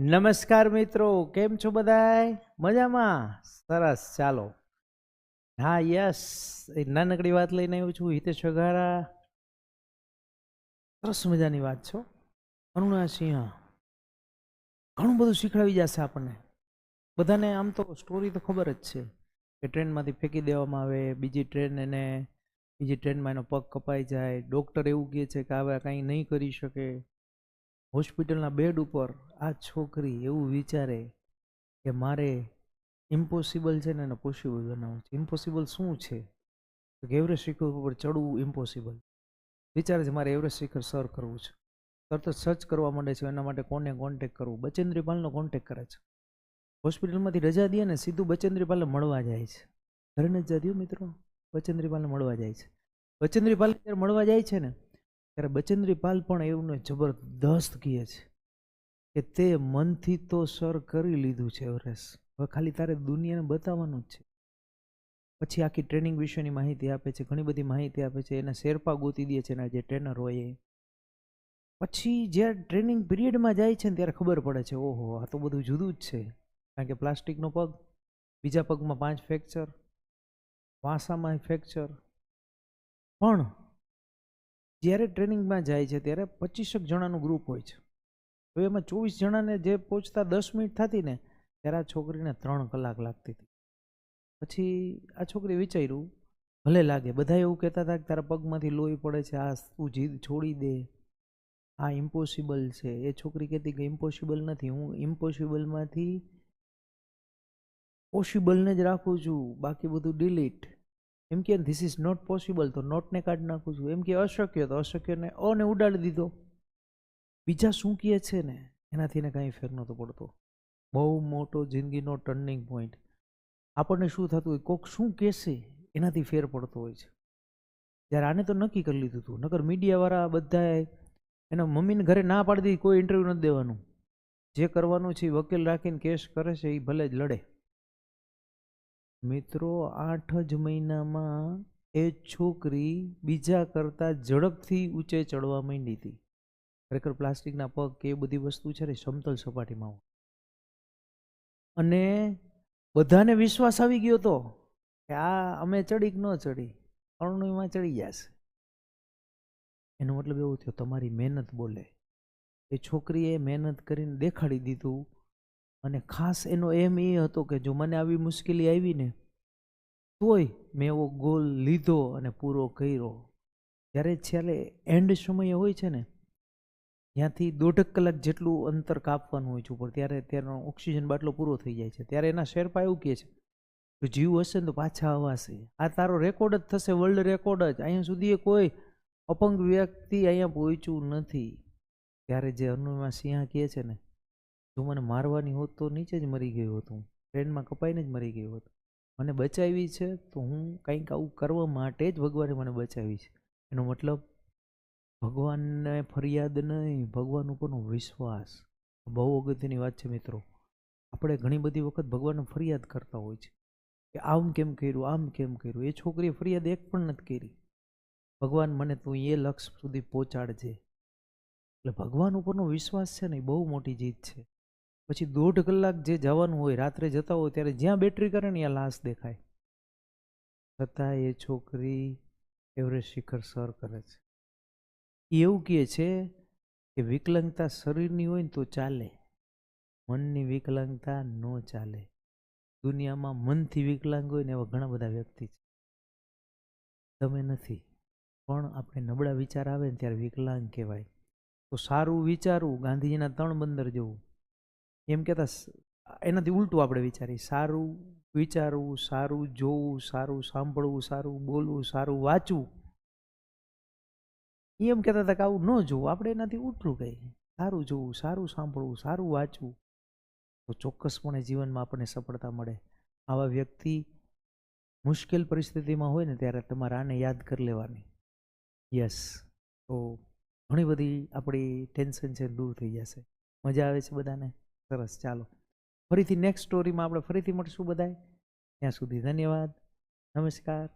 નમસ્કાર મિત્રો, કેમ છો બધાય? મજામાં? સરસ, ચાલો. હા, યસ, એક નાનકડી વાત લઈને આવ્યો છું. હિતેશ વઘારા. સરસ મજાની વાત છો. અરુણા સિંહ ઘણું બધું શીખડાવી જશે આપણને બધાને. આમ તો સ્ટોરી તો ખબર જ છે કે ટ્રેનમાંથી ફેંકી દેવામાં આવે, બીજી ટ્રેનમાં એનો પગ કપાઈ જાય, ડૉક્ટર એવું કહે છે કે હવે કાંઈ નહીં કરી શકે. હોસ્પિટલના બેડ ઉપર આ છોકરી એવું વિચારે કે મારે ઇમ્પોસિબલ છે ને એને પોસિબલ બનાવવું છે. ઇમ્પોસિબલ શું છે? તો કે એવરેસ્ટ શિખર ઉપર ચડવું ઇમ્પોસિબલ. વિચારે છે મારે એવરેસ્ટ શિખર સર કરવું છે. તરત જ સર્ચ કરવા માંડે છે એના માટે કોને કોન્ટેક કરવું. બચેન્દ્રી પાલનો કોન્ટેક કરે છે. હોસ્પિટલમાંથી રજા દે ને સીધું બચેન્દ્રી પાલને મળવા જાય છે. ઘરે જ જાદ્યો મિત્રો, બચેન્દ્રી પાલને મળવા જાય છે. બચેન્દ્રી પાલ જ્યારે મળવા જાય છે ને ત્યારે બચેન્દ્રી પાલ પણ એવું જબરદસ્ત કહે છે કે તે મનથી તો સર કરી લીધું છે એવરેસ્ટ, હવે ખાલી તારે દુનિયાને બતાવવાનું જ છે. પછી આખી ટ્રેનિંગ વિશેની માહિતી આપે છે, ઘણી બધી માહિતી આપે છે. એના શેરપા ગોતી દે છે એના જે ટ્રેનર હોય એ. પછી જ્યારે ટ્રેનિંગ પીરિયડમાં જાય છે ને ત્યારે ખબર પડે છે ઓહો આ તો બધું જુદું જ છે. કારણ કે પ્લાસ્ટિકનો પગ, બીજા પગમાં 5 ફ્રેક્ચર, વાંસામાં ફ્રેક્ચર. પણ જ્યારે ટ્રેનિંગમાં જાય છે ત્યારે 25 જણાનું ગ્રુપ હોય છે. તો એમાં 24 જણાને જે પહોંચતા 10 મિનિટ થતી ને ત્યારે આ છોકરીને 3 કલાક લાગતી હતી. પછી આ છોકરી વિચાર્યું ભલે લાગે, બધા એવું કહેતા હતા કે તારા પગમાંથી લોહી પડે છે, આ તું જીદ છોડી દે, આ ઇમ્પોસિબલ છે. એ છોકરી કહેતી કે ઇમ્પોસિબલ નથી, હું ઇમ્પોસિબલમાંથી પોસિબલને જ રાખું છું, બાકી બધું ડિલીટ. એમ કે ધીસ ઇઝ નોટ પોસિબલ તો નોટને કાઢી નાખું છું. એમ કે અશક્ય તો અશક્યને અને ઉડાડી દીધો. બીજા શું કહે છે ને એનાથી એને કાંઈ ફેર નહોતો પડતો. બહુ મોટો જિંદગીનો ટર્નિંગ પોઈન્ટ. આપણને શું થતું હોય, કોક શું કહેશે એનાથી ફેર પડતો હોય છે. જ્યારે આને તો નક્કી કરી લીધું હતું, નકર મીડિયાવાળા બધાએ એના મમ્મીને ઘરે ના પાડી દીધી, કોઈ ઇન્ટરવ્યૂ નથી દેવાનું, જે કરવાનું છે એ વકીલ રાખીને કેસ કરે છે એ ભલે જ લડે. મિત્રો 8 જ મહિનામાં એ છોકરી બીજા કરતાં ઝડપથી ઊંચે ચડવા માંડી હતી. ખરેખર પ્લાસ્ટિકના પગ કે એ બધી વસ્તુ છે ને સમતલ સપાટીમાં. અને બધાને વિશ્વાસ આવી ગયો હતો કે આ અમે ચડી કે ન ચડી, અરુણિમા ચડી જશે. એનો મતલબ એવો થયો તમારી મહેનત બોલે. એ છોકરીએ મહેનત કરીને દેખાડી દીધું. અને ખાસ એનો એમ એ હતો કે જો મને આવી મુશ્કેલી આવી ને તોય મેં એવો ગોલ લીધો અને પૂરો કર્યો. જ્યારે છેલ્લે એન્ડ સમયે હોય છે ને ત્યાંથી 1.5 કલાક જેટલું અંતર કાપવાનું હોય છે ઉપર, ત્યારે ત્યાંનો ઓક્સિજન બાટલો પૂરો થઈ જાય છે. ત્યારે એના શેરપા એવું કહે છે કે જીવ હશે ને તો પાછા આવશે, આ તારો રેકોર્ડ જ થશે, વર્લ્ડ રેકોર્ડ જ. અહીંયા સુધી કોઈ અપંગ વ્યક્તિ અહીંયા પહોંચ્યું નથી. ત્યારે જે અરુણિમા સિંહા કહે છે ને જો મને મારવાની હોત તો નીચે જ મરી ગયો હતો, ટ્રેનમાં કપાઈને જ મરી ગયો હતો. મને બચાવી છે તો હું કંઈક આવું કરવા માટે જ ભગવાને મને બચાવી છે. એનો મતલબ ભગવાનને ફરિયાદ નહીં, ભગવાન ઉપરનો વિશ્વાસ. બહુ અગત્યની વાત છે મિત્રો. આપણે ઘણી બધી વખત ભગવાનને ફરિયાદ કરતા હોય છે કે આમ કેમ કર્યું, આમ કેમ કર્યું. એ છોકરીએ ફરિયાદ એક પણ નથી કરી. ભગવાન મને તું એ લક્ષ્ય સુધી પહોંચાડજે. એટલે ભગવાન ઉપરનો વિશ્વાસ છે ને એ બહુ મોટી જીત છે. પછી 1.5 કલાક જે જવાનું હોય, રાત્રે જતા હોય ત્યારે જ્યાં બેટરી કરે ને ત્યાં લાશ દેખાય. છતાં એ છોકરી એવરેસ્ટ શિખર સર કરે છે. એવું કહે છે કે વિકલાંગતા શરીરની હોય ને તો ચાલે, મનની વિકલાંગતા ન ચાલે. દુનિયામાં મનથી વિકલાંગ હોય ને એવા ઘણા બધા વ્યક્તિ છે. તમે નથી, પણ આપણે નબળા વિચાર આવે ને ત્યારે વિકલાંગ કહેવાય. તો સારું વિચારવું ગાંધીજીના 3 બંદર જેવું. એમ કહેતા એનાથી ઉલટું આપણે વિચારીએ, સારું વિચારવું, સારું જોવું, સારું સાંભળવું, સારું બોલવું, સારું વાંચવું. એમ કહેતા હતા કે આવું ન જોવું. આપણે એનાથી ઉલટું કહીએ, સારું જોવું, સારું સાંભળવું, સારું વાંચવું, તો ચોક્કસપણે જીવનમાં આપણને સફળતા મળે. આવા વ્યક્તિ મુશ્કેલ પરિસ્થિતિમાં હોય ને ત્યારે તમારે આને યાદ કરી લેવાની. યસ, તો ઘણી બધી આપણી ટેન્શન છે દૂર થઈ જશે. મજા આવે છે બધાને? સરસ, ચાલો ફરીથી નેક્સ્ટ સ્ટોરીમાં આપણે ફરીથી મળશું બધાય. ત્યાં સુધી ધન્યવાદ, નમસ્કાર.